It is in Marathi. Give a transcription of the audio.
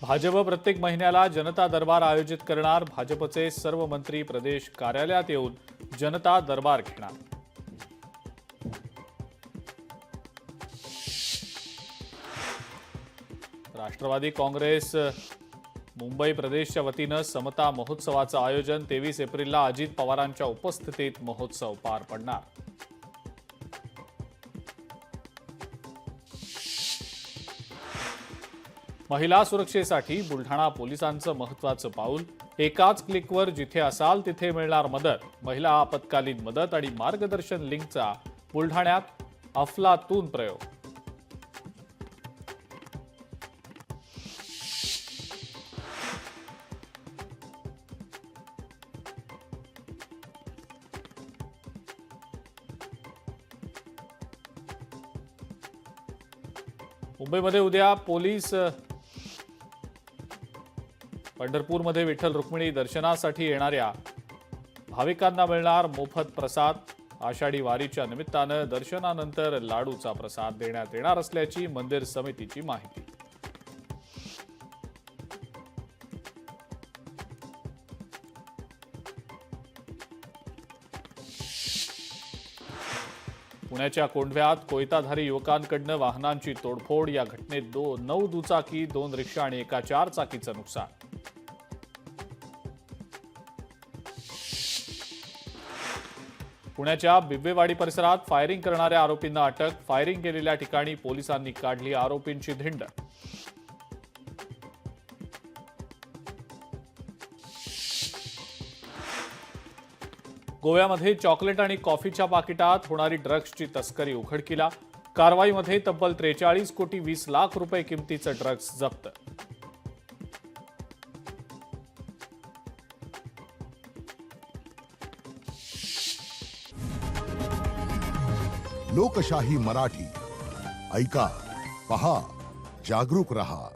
भाजप प्रत्येक महिन्याला जनता दरबार आयोजित करणार। भाजपचे सर्व मंत्री प्रदेश कार्यालयात येऊन जनता दरबार घेणार। राष्ट्रवादी काँग्रेस मुंबई प्रदेशच्या वतीनं समता महोत्सवाचं आयोजन 23 एप्रिलला अजित पवारांच्या उपस्थितीत महोत्सव पार पडणार। महिला सुरक्षेसाठी बुलढाणा पोलिसांचं महत्त्वाचं पाऊल। एकाच क्लिकवर जिथे असाल तिथे मिळणार मदत। महिला आपत्कालीन मदत आणि मार्गदर्शन लिंकचा बुलढाण्यात अफलातून प्रयोग। मुंबईमध्ये उद्या पोलीस पंढरपूरमध्ये विठ्ठल रुक्मिणी दर्शनासाठी येणाऱ्या भाविकांना मिळणार मोफत प्रसाद। आषाढी वारीच्या निमित्तानं दर्शनानंतर लाडूचा प्रसाद देण्यात येणार असल्याची मंदिर समितीची माहिती। पुण्याच्या कोंढव्यात कोयताधारी युवकांकडनं वाहनांची तोडफोड। या घटनेत 9 दुचाकी, 2 रिक्षा आणि एका 4 चाकीचं नुकसान। पुण्याच्या बिब्बेवाडी परिसरात फायरिंग करणाऱ्या आरोपींना अटक। फायरिंग केलेल्या ठिकाणी पोलिसांनी काढली आरोपींची धिंड। गोव्यामध्ये चॉकलेट आणि कॉफीच्या पाकिटात होणारी ड्रग्जची तस्करी उघडकीला। कारवाईमध्ये तब्बल 43 कोटी 20 लाख रुपये किमतीचं ड्रग्ज जप्त। लोकशाही मराठी ऐका, पहा, जागरूक रहा।